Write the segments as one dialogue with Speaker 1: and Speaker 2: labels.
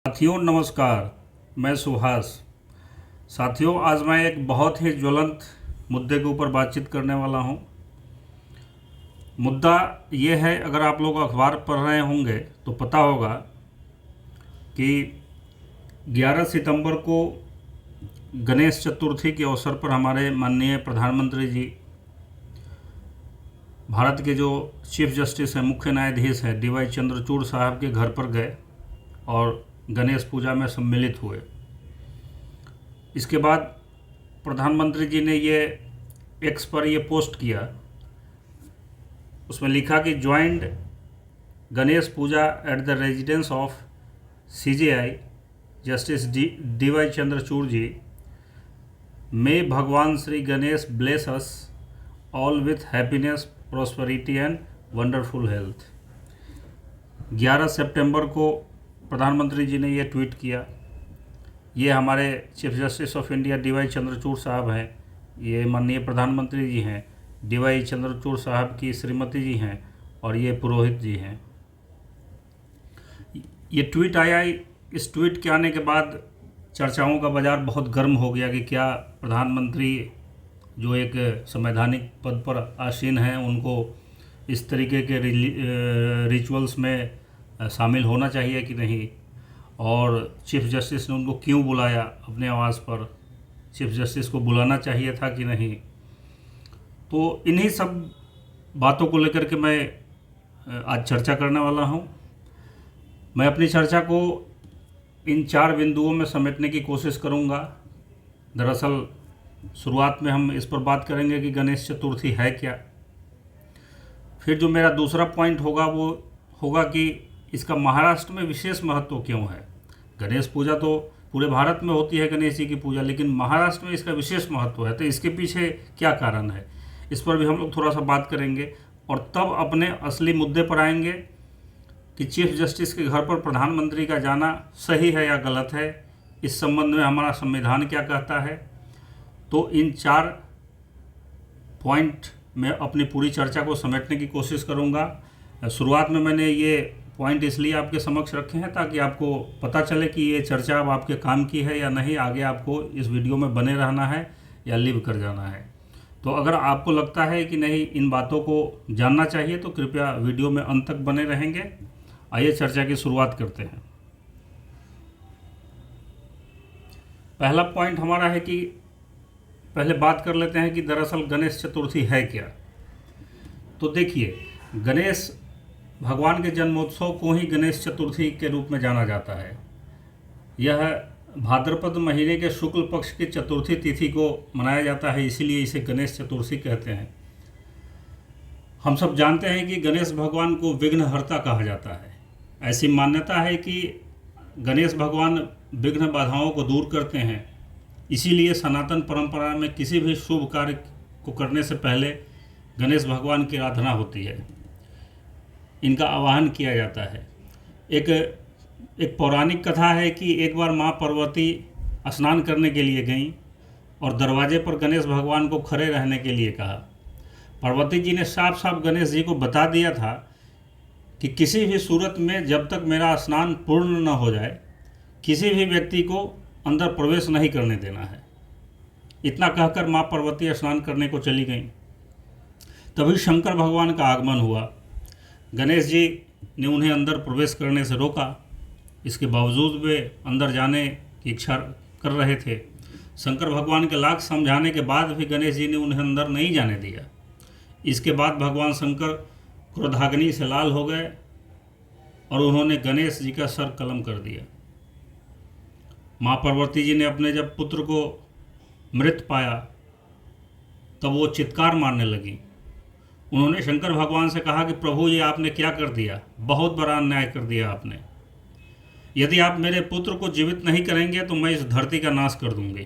Speaker 1: साथियों नमस्कार। मैं सुहास। साथियों, आज मैं एक बहुत ही ज्वलंत मुद्दे के ऊपर बातचीत करने वाला हूं। मुद्दा ये है, अगर आप लोग अखबार पढ़ रहे होंगे तो पता होगा कि 11 सितंबर को गणेश चतुर्थी के अवसर पर हमारे माननीय प्रधानमंत्री जी भारत के जो चीफ जस्टिस हैं, मुख्य न्यायाधीश हैं, DY चंद्रचूड़ साहब के घर पर गए और गणेश पूजा में सम्मिलित हुए। इसके बाद प्रधानमंत्री जी ने ये एक्स पर ये पोस्ट किया। उसमें लिखा कि joined Ganesh puja at the residence of CJI justice DY Chandrachud ji. May भगवान Shri Ganesh bless us all with happiness, prosperity and wonderful health. 11 सितंबर को प्रधानमंत्री जी ने ये ट्वीट किया। ये हमारे chief justice of India DY Chandrachud साहब हैं, ये माननीय प्रधानमंत्री जी हैं, DY चंद्रचूड़ साहब की श्रीमती जी हैं और ये पुरोहित जी हैं। ये ट्वीट आया। इस ट्वीट के आने के बाद चर्चाओं का बाज़ार बहुत गर्म हो गया कि क्या प्रधानमंत्री जो एक संवैधानिक पद पर आसीन हैं उनको इस तरीके के रिचुअल्स में शामिल होना चाहिए कि नहीं, और चीफ जस्टिस ने उनको क्यों बुलाया अपने आवास पर, चीफ जस्टिस को बुलाना चाहिए था कि नहीं। तो इन्हीं सब बातों को लेकर के मैं आज चर्चा करने वाला हूं। मैं अपनी चर्चा को इन 4 बिंदुओं में समेटने की कोशिश करूंगा। दरअसल शुरुआत में हम इस पर बात करेंगे कि गणेश चतुर्थी है क्या। फिर जो मेरा दूसरा पॉइंट होगा वो होगा कि इसका महाराष्ट्र में विशेष महत्व क्यों है। गणेश पूजा तो पूरे भारत में होती है, गणेश जी की पूजा, लेकिन महाराष्ट्र में इसका विशेष महत्व है, तो इसके पीछे क्या कारण है, इस पर भी हम लोग थोड़ा सा बात करेंगे। और तब अपने असली मुद्दे पर आएंगे कि चीफ जस्टिस के घर पर प्रधानमंत्री का जाना सही है या गलत है, इस संबंध में हमारा संविधान क्या कहता है। तो इन 4 पॉइंट में अपनी पूरी चर्चा को समेटने की कोशिश करूंगा। शुरुआत में मैंने ये पॉइंट इसलिए आपके समक्ष रखे हैं ताकि आपको पता चले कि ये चर्चा अब आपके काम की है या नहीं, आगे आपको इस वीडियो में बने रहना है या लीव कर जाना है। तो अगर आपको लगता है कि नहीं इन बातों को जानना चाहिए तो कृपया वीडियो में अंत तक बने रहेंगे। आइए चर्चा की शुरुआत करते हैं। पहला पॉइंट हमारा है कि पहले बात कर लेते हैं कि दरअसल गणेश चतुर्थी है क्या। तो देखिए, गणेश भगवान के जन्मोत्सव को ही गणेश चतुर्थी के रूप में जाना जाता है। यह भाद्रपद महीने के शुक्ल पक्ष की चतुर्थी तिथि को मनाया जाता है, इसीलिए इसे गणेश चतुर्थी कहते हैं। हम सब जानते हैं कि गणेश भगवान को विघ्नहर्ता कहा जाता है। ऐसी मान्यता है कि गणेश भगवान विघ्न बाधाओं को दूर करते हैं, इसीलिए सनातन परंपरा में किसी भी शुभ कार्य को करने से पहले गणेश भगवान की आराधना होती है, इनका आवाहन किया जाता है। एक पौराणिक कथा है कि एक बार माँ पार्वती स्नान करने के लिए गईं और दरवाजे पर गणेश भगवान को खड़े रहने के लिए कहा। पार्वती जी ने साफ साफ गणेश जी को बता दिया था कि किसी भी सूरत में जब तक मेरा स्नान पूर्ण न हो जाए किसी भी व्यक्ति को अंदर प्रवेश नहीं करने देना है। इतना कहकर माँ पार्वती स्नान करने को चली गईं। तभी शंकर भगवान का आगमन हुआ। गणेश जी ने उन्हें अंदर प्रवेश करने से रोका। इसके बावजूद वे अंदर जाने की इच्छा कर रहे थे। शंकर भगवान के लाख समझाने के बाद भी गणेश जी ने उन्हें अंदर नहीं जाने दिया। इसके बाद भगवान शंकर क्रोधाग्नि से लाल हो गए और उन्होंने गणेश जी का सर कलम कर दिया। माँ पार्वती जी ने अपने जब पुत्र को मृत पाया तब वो चित्कार मारने लगी। उन्होंने शंकर भगवान से कहा कि प्रभु ये आपने क्या कर दिया, बहुत बड़ा अन्याय कर दिया आपने। यदि आप मेरे पुत्र को जीवित नहीं करेंगे तो मैं इस धरती का नाश कर दूंगी।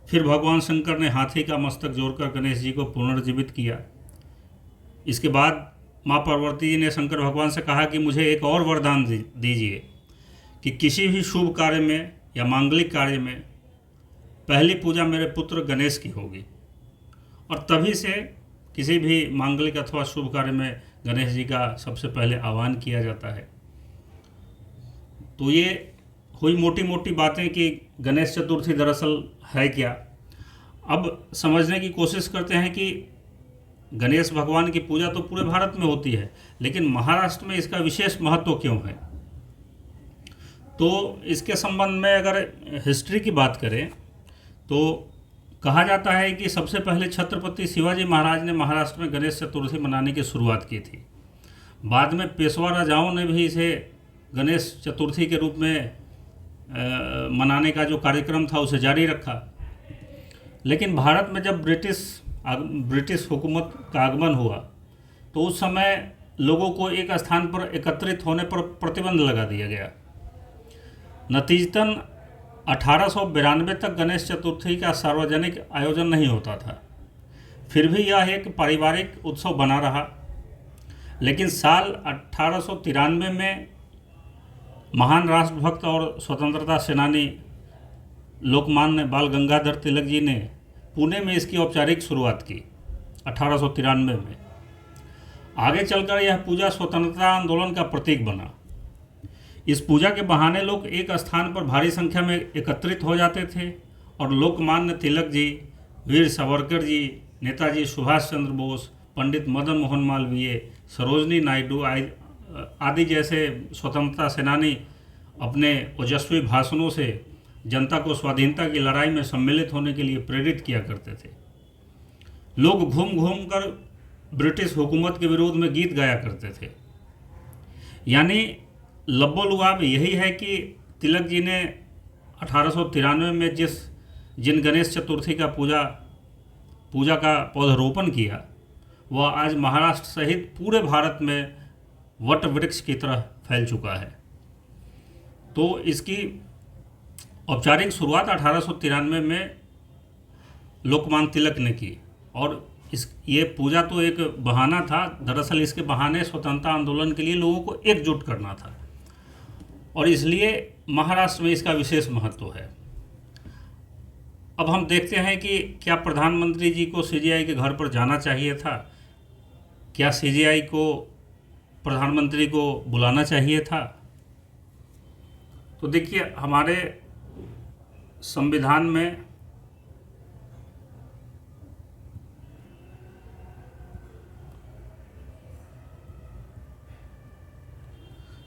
Speaker 1: फिर भगवान शंकर ने हाथी का मस्तक जोड़कर गणेश जी को पुनर्जीवित किया। इसके बाद माँ पार्वती जी ने शंकर भगवान से कहा कि मुझे एक और वरदान दीजिए कि किसी भी शुभ कार्य में या मांगलिक कार्य में पहली पूजा मेरे पुत्र गणेश की होगी। और तभी से किसी भी मांगलिक अथवा शुभ कार्य में गणेश जी का सबसे पहले आह्वान किया जाता है। तो ये हुई मोटी मोटी बातें कि गणेश चतुर्थी दरअसल है क्या। अब समझने की कोशिश करते हैं कि गणेश भगवान की पूजा तो पूरे भारत में होती है, लेकिन महाराष्ट्र में इसका विशेष महत्व क्यों है। तो इसके संबंध में अगर हिस्ट्री की बात करें तो कहा जाता है कि सबसे पहले छत्रपति शिवाजी महाराज ने महाराष्ट्र में गणेश चतुर्थी मनाने की शुरुआत की थी। बाद में पेशवा राजाओं ने भी इसे गणेश चतुर्थी के रूप में मनाने का जो कार्यक्रम था उसे जारी रखा। लेकिन भारत में जब ब्रिटिश हुकूमत का आगमन हुआ तो उस समय लोगों को एक स्थान पर एकत्रित होने पर प्रतिबंध लगा दिया गया। नतीजतन 1892 तक गणेश चतुर्थी का सार्वजनिक आयोजन नहीं होता था। फिर भी यह एक पारिवारिक उत्सव बना रहा। लेकिन साल 1893 में महान राष्ट्रभक्त और स्वतंत्रता सेनानी लोकमान्य बाल गंगाधर तिलक जी ने पुणे में इसकी औपचारिक शुरुआत की 1893 में। आगे चलकर यह पूजा स्वतंत्रता आंदोलन का प्रतीक बना। इस पूजा के बहाने लोग एक स्थान पर भारी संख्या में एकत्रित हो जाते थे और लोकमान्य तिलक जी, वीर सावरकर जी, नेताजी सुभाष चंद्र बोस, पंडित मदन मोहन मालवीय, सरोजनी नायडू आदि जैसे स्वतंत्रता सेनानी अपने ओजस्वी भाषणों से जनता को स्वाधीनता की लड़ाई में सम्मिलित होने के लिए प्रेरित किया करते थे। लोग घूम घूम कर ब्रिटिश हुकूमत के विरोध में गीत गाया करते थे। यानी लब्बो-लुआब यही है कि तिलक जी ने 1893 में जिन गणेश चतुर्थी का पूजा का पौधरोपण किया वह आज महाराष्ट्र सहित पूरे भारत में वट वृक्ष की तरह फैल चुका है। तो इसकी औपचारिक शुरुआत 1893 में लोकमान्य तिलक ने की और ये पूजा तो एक बहाना था। दरअसल इसके बहाने स्वतंत्रता आंदोलन के लिए लोगों को एकजुट करना था और इसलिए महाराष्ट्र में इसका विशेष महत्व है। अब हम देखते हैं कि क्या प्रधानमंत्री जी को सीजेआई के घर पर जाना चाहिए था, क्या सीजेआई को प्रधानमंत्री को बुलाना चाहिए था। तो देखिए हमारे संविधान में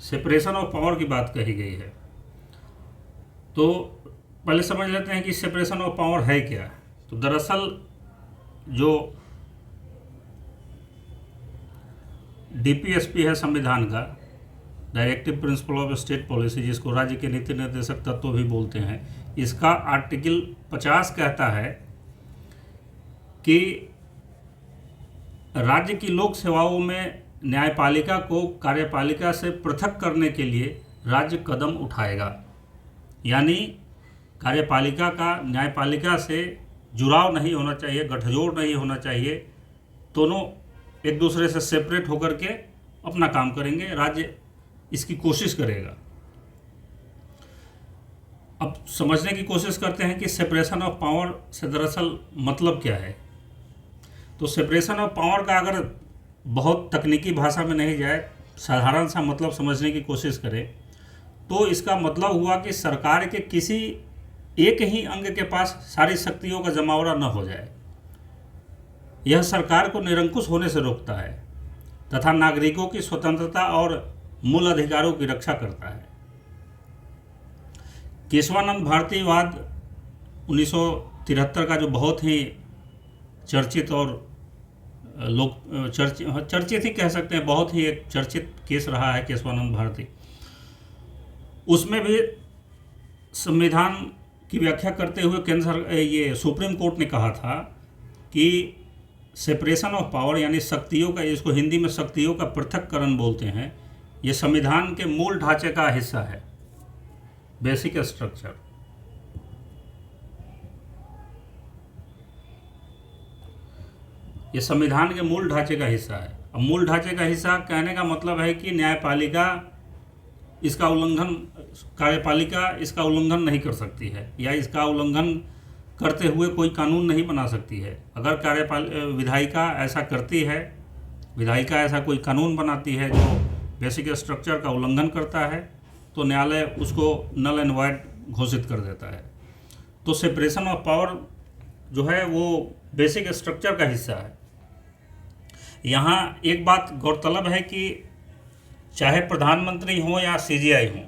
Speaker 1: सेपरेशन ऑफ पावर की बात कही गई है। तो पहले समझ लेते हैं कि सेपरेशन ऑफ पावर है क्या। तो दरअसल जो डीपीएसपी है संविधान का, directive principle of state policy, जिसको राज्य के नीति निर्देशक तत्व भी बोलते हैं, इसका आर्टिकल 50 कहता है कि राज्य की लोक सेवाओं में न्यायपालिका को कार्यपालिका से पृथक करने के लिए राज्य कदम उठाएगा। यानी कार्यपालिका का न्यायपालिका से जुड़ाव नहीं होना चाहिए, गठजोड़ नहीं होना चाहिए। दोनों एक दूसरे से सेपरेट होकर के अपना काम करेंगे, राज्य इसकी कोशिश करेगा। अब समझने की कोशिश करते हैं कि सेपरेशन ऑफ पावर से दरअसल मतलब क्या है। तो सेपरेशन ऑफ पावर का अगर बहुत तकनीकी भाषा में नहीं जाए, साधारण सा मतलब समझने की कोशिश करें तो इसका मतलब हुआ कि सरकार के किसी एक ही अंग के पास सारी शक्तियों का जमावड़ा न हो जाए। यह सरकार को निरंकुश होने से रोकता है तथा नागरिकों की स्वतंत्रता और मूल अधिकारों की रक्षा करता है। केशवानंद भारतीवाद 1973 का जो बहुत ही चर्चित और चर्चित ही कह सकते हैं, बहुत ही एक चर्चित केस रहा है केशवानंद भारती। उसमें भी संविधान की व्याख्या करते हुए ये सुप्रीम कोर्ट ने कहा था कि सेपरेशन ऑफ पावर यानी शक्तियों का, इसको हिंदी में शक्तियों का पृथक्करण बोलते हैं, ये संविधान के मूल ढांचे का हिस्सा है, बेसिक स्ट्रक्चर। ये संविधान के मूल ढांचे का हिस्सा है। अब मूल ढांचे का हिस्सा कहने का मतलब है कि न्यायपालिका इसका उल्लंघन, कार्यपालिका इसका उल्लंघन नहीं कर सकती है या इसका उल्लंघन करते हुए कोई कानून नहीं बना सकती है। अगर विधायिका ऐसा करती है, विधायिका ऐसा कोई कानून बनाती है जो बेसिक स्ट्रक्चर का उल्लंघन करता है, तो न्यायालय उसको नल एंड वॉइड घोषित कर देता है। तो सेपरेशन ऑफ पावर जो है वो बेसिक स्ट्रक्चर का हिस्सा है। यहाँ एक बात गौरतलब है कि चाहे प्रधानमंत्री हों या सीजीआई हों,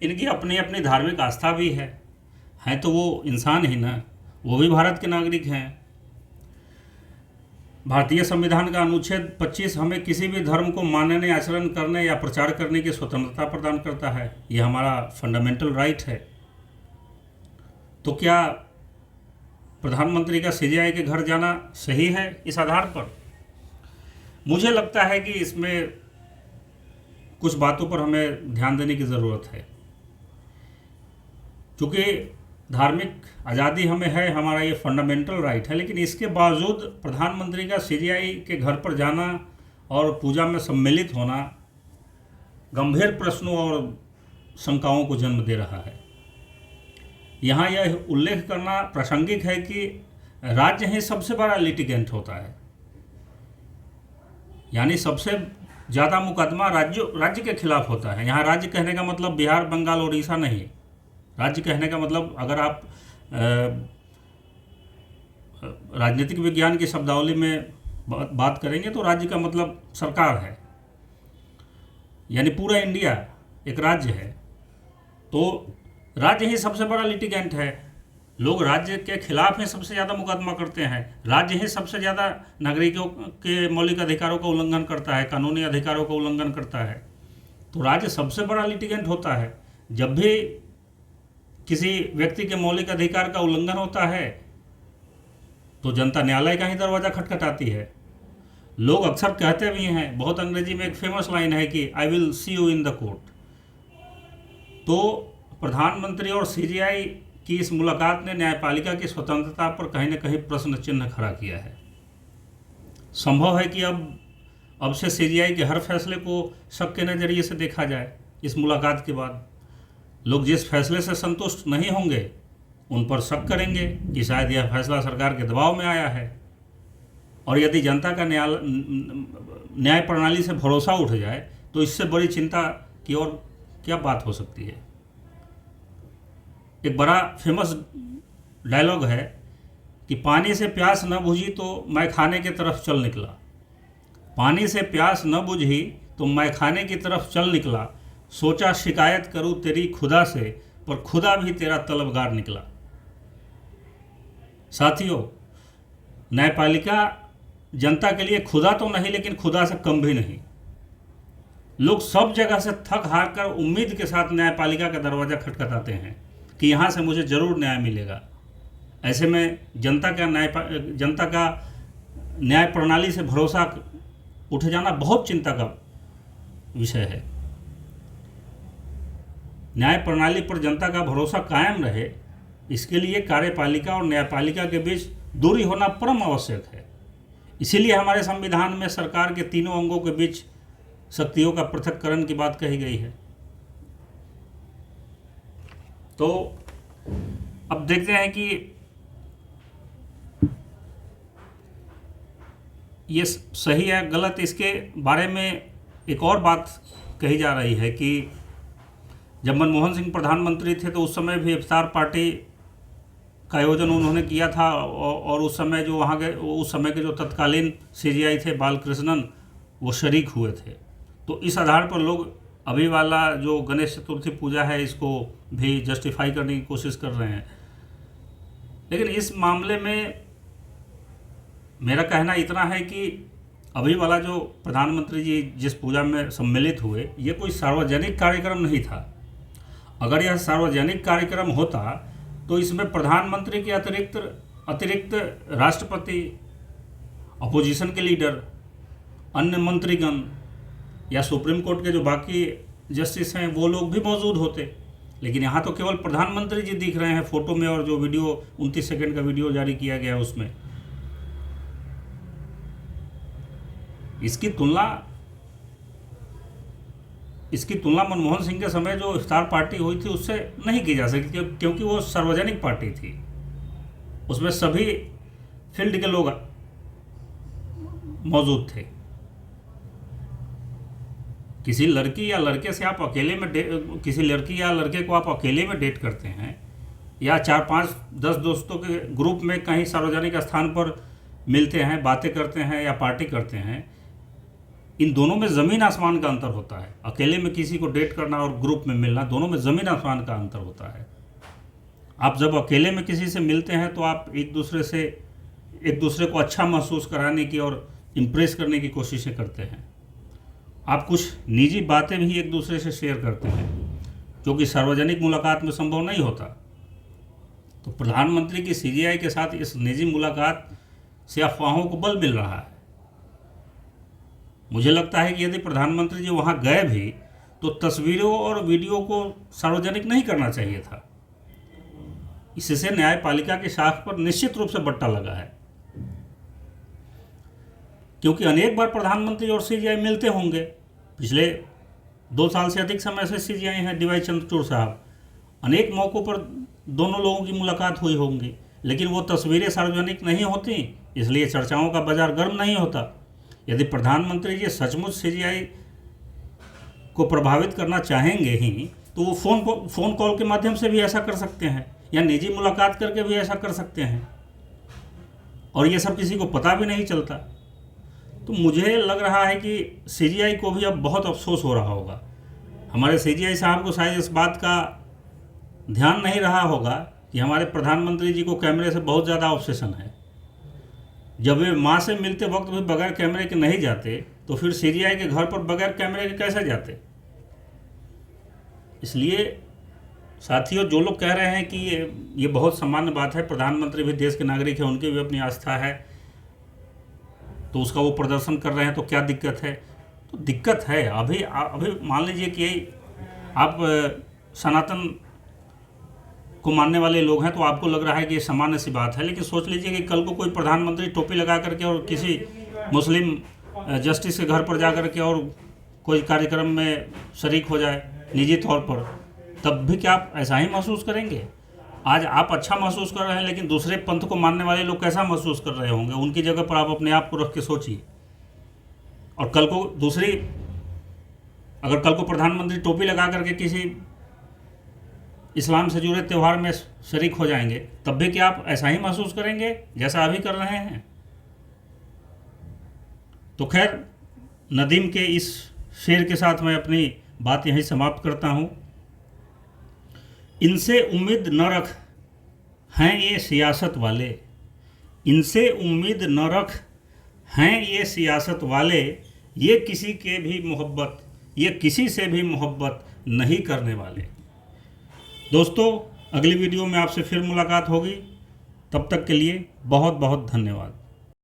Speaker 1: इनकी अपनी अपनी धार्मिक आस्था भी है तो वो इंसान ही ना, वो भी भारत के नागरिक हैं। भारतीय संविधान का अनुच्छेद 25 हमें किसी भी धर्म को मानने, आचरण करने या प्रचार करने की स्वतंत्रता प्रदान करता है। ये हमारा फंडामेंटल राइट है। तो क्या प्रधानमंत्री का सीजीआई के घर जाना सही है इस आधार पर? मुझे लगता है कि इसमें कुछ बातों पर हमें ध्यान देने की ज़रूरत है। क्योंकि धार्मिक आज़ादी हमें है, हमारा ये फंडामेंटल राइट है, लेकिन इसके बावजूद प्रधानमंत्री का सीजीआई के घर पर जाना और पूजा में सम्मिलित होना गंभीर प्रश्नों और शंकाओं को जन्म दे रहा है। यहाँ यह उल्लेख करना प्रासंगिक है कि राज्य ही सबसे बड़ा लिटिगेंट होता है, यानी सबसे ज़्यादा मुकदमा राज्य के खिलाफ होता है। यहाँ राज्य कहने का मतलब बिहार, बंगाल, उड़ीसा नहीं। राज्य कहने का मतलब, अगर आप राजनीतिक विज्ञान की शब्दावली में बात करेंगे तो राज्य का मतलब सरकार है, यानी पूरा इंडिया एक राज्य है। तो राज्य ही सबसे बड़ा लिटिगेंट है। लोग राज्य के खिलाफ ही सबसे ज़्यादा मुकदमा करते हैं। राज्य ही सबसे ज़्यादा नागरिकों के मौलिक अधिकारों का उल्लंघन करता है, कानूनी अधिकारों का उल्लंघन करता है। तो राज्य सबसे बड़ा लिटिगेंट होता है। जब भी किसी व्यक्ति के मौलिक अधिकार का उल्लंघन होता है तो जनता न्यायालय का ही दरवाज़ा खटखटाती है। लोग अक्सर कहते भी हैं, बहुत अंग्रेजी में एक फेमस लाइन है कि I will see you in the court. तो प्रधानमंत्री और सीजीआई की इस मुलाकात ने न्यायपालिका की स्वतंत्रता पर कहीं न कहीं प्रश्न चिन्ह खड़ा किया है। संभव है कि अब से सीजीआई के हर फैसले को शक के नज़रिए से देखा जाए। इस मुलाकात के बाद लोग जिस फैसले से संतुष्ट नहीं होंगे उन पर शक करेंगे कि शायद यह फैसला सरकार के दबाव में आया है। और यदि जनता का न्याय प्रणाली से भरोसा उठ जाए तो इससे बड़ी चिंता की और क्या बात हो सकती है। एक बड़ा फेमस डायलॉग है कि पानी से प्यास न बुझी तो मैं खाने की तरफ चल निकला। पानी से प्यास न बुझी तो मैं खाने की तरफ चल निकला। सोचा शिकायत करूं तेरी खुदा से, पर खुदा भी तेरा तलबगार निकला। साथियों, न्यायपालिका जनता के लिए खुदा तो नहीं, लेकिन खुदा से कम भी नहीं। लोग सब जगह से थक हार कर उम्मीद के साथ न्यायपालिका का दरवाज़ा खटखटाते हैं कि यहाँ से मुझे ज़रूर न्याय मिलेगा। ऐसे में जनता का न्याय प्रणाली से भरोसा उठ जाना बहुत चिंता का विषय है। न्याय प्रणाली पर जनता का भरोसा कायम रहे, इसके लिए कार्यपालिका और न्यायपालिका के बीच दूरी होना परम आवश्यक है। इसीलिए हमारे संविधान में सरकार के तीनों अंगों के बीच शक्तियों का पृथक्करण की बात कही गई है। तो अब देखते हैं कि ये सही है गलत। इसके बारे में एक और बात कही जा रही है कि जब मनमोहन सिंह प्रधानमंत्री थे तो उस समय भी इफ्तार पार्टी का आयोजन उन्होंने किया था, और उस समय जो वहाँ के उस समय के जो तत्कालीन सीजीआई थे बालकृष्णन, वो शरीक हुए थे। तो इस आधार पर लोग अभी वाला जो गणेश चतुर्थी पूजा है इसको भी जस्टिफाई करने की कोशिश कर रहे हैं। लेकिन इस मामले में मेरा कहना इतना है कि अभी वाला जो प्रधानमंत्री जी जिस पूजा में सम्मिलित हुए, ये कोई सार्वजनिक कार्यक्रम नहीं था। अगर यह सार्वजनिक कार्यक्रम होता तो इसमें प्रधानमंत्री के अतिरिक्त राष्ट्रपति, अपोजिशन के लीडर, अन्य मंत्रीगण या सुप्रीम कोर्ट के जो बाकी जस्टिस हैं वो लोग भी मौजूद होते। लेकिन यहाँ तो केवल प्रधानमंत्री जी दिख रहे हैं फोटो में, और जो वीडियो 29 सेकंड का वीडियो जारी किया गया उसमें। इसकी तुलना मनमोहन सिंह के समय जो इफ्तार पार्टी हुई थी उससे नहीं की जा सकती, क्योंकि वो सार्वजनिक पार्टी थी। उसमें सभी फील्ड के लोग मौजूद थे। किसी लड़की या लड़के से आप अकेले में किसी लड़की या लड़के को आप अकेले में डेट करते हैं या 4-5-10 दोस्तों के ग्रुप में कहीं सार्वजनिक स्थान पर मिलते हैं, बातें करते हैं या पार्टी करते हैं, इन दोनों में ज़मीन आसमान का अंतर होता है। अकेले में किसी को डेट करना और ग्रुप में मिलना, दोनों में ज़मीन आसमान का अंतर होता है। आप जब अकेले में किसी से मिलते हैं तो आप एक दूसरे को अच्छा महसूस कराने की और इम्प्रेस करने की कोशिशें करते हैं। आप कुछ निजी बातें भी एक दूसरे से शेयर करते हैं, जो कि सार्वजनिक मुलाकात में संभव नहीं होता। तो प्रधानमंत्री की सीजीआई के साथ इस निजी मुलाकात से अफवाहों को बल मिल रहा है। मुझे लगता है कि यदि प्रधानमंत्री जी वहाँ गए भी तो तस्वीरों और वीडियो को सार्वजनिक नहीं करना चाहिए था। इससे न्यायपालिका की शाख पर निश्चित रूप से बट्टा लगा है, क्योंकि अनेक बार प्रधानमंत्री और सीजीआई मिलते होंगे। पिछले 2 साल से अधिक समय से सीजीआई हैं डीवाई चंद्रचूड़ साहब, अनेक मौक़ों पर दोनों लोगों की मुलाकात हुई होंगी, लेकिन वो तस्वीरें सार्वजनिक नहीं होती, इसलिए चर्चाओं का बाजार गर्म नहीं होता। यदि प्रधानमंत्री जी सचमुच सीजीआई को प्रभावित करना चाहेंगे ही तो वो फ़ोन कॉल के माध्यम से भी ऐसा कर सकते हैं या निजी मुलाकात करके भी ऐसा कर सकते हैं, और ये सब किसी को पता भी नहीं चलता। तो मुझे लग रहा है कि सीजीआई को भी अब बहुत अफसोस हो रहा होगा। हमारे सीजीआई साहब को शायद इस बात का ध्यान नहीं रहा होगा कि हमारे प्रधानमंत्री जी को कैमरे से बहुत ज़्यादा ऑब्सेशन है। जब वे माँ से मिलते वक्त भी बगैर कैमरे के नहीं जाते तो फिर सीजीआई के घर पर बगैर कैमरे के कैसे जाते। इसलिए साथियों, जो लोग कह रहे हैं कि ये बहुत सामान्य बात है, प्रधानमंत्री भी देश के नागरिक हैं, उनकी भी अपनी आस्था है, तो उसका वो प्रदर्शन कर रहे हैं तो क्या दिक्कत है। तो दिक्कत है। अभी मान लीजिए कि आप सनातन को मानने वाले लोग हैं तो आपको लग रहा है कि ये सामान्य सी बात है, लेकिन सोच लीजिए कि कल को कोई प्रधानमंत्री टोपी लगा करके और किसी मुस्लिम जस्टिस के घर पर जा करके और कोई कार्यक्रम में शरीक हो जाए निजी तौर पर, तब भी क्या आप ऐसा ही महसूस करेंगे। आज आप अच्छा महसूस कर रहे हैं, लेकिन दूसरे पंथ को मानने वाले लोग कैसा महसूस कर रहे होंगे। उनकी जगह पर आप अपने आप को रख के सोचिए। और कल को अगर कल को प्रधानमंत्री टोपी लगा करके किसी इस्लाम से जुड़े त्यौहार में शरीक हो जाएंगे, तब भी क्या आप ऐसा ही महसूस करेंगे जैसा अभी कर रहे हैं। तो खैर, नदीम के इस शेर के साथ मैं अपनी बात यहीं समाप्त करता हूँ। इनसे उम्मीद न रख हैं ये सियासत वाले, इनसे उम्मीद न रख हैं ये सियासत वाले, ये किसी से भी मोहब्बत नहीं करने वाले। दोस्तों, अगली वीडियो में आपसे फिर मुलाकात होगी। तब तक के लिए बहुत बहुत धन्यवाद।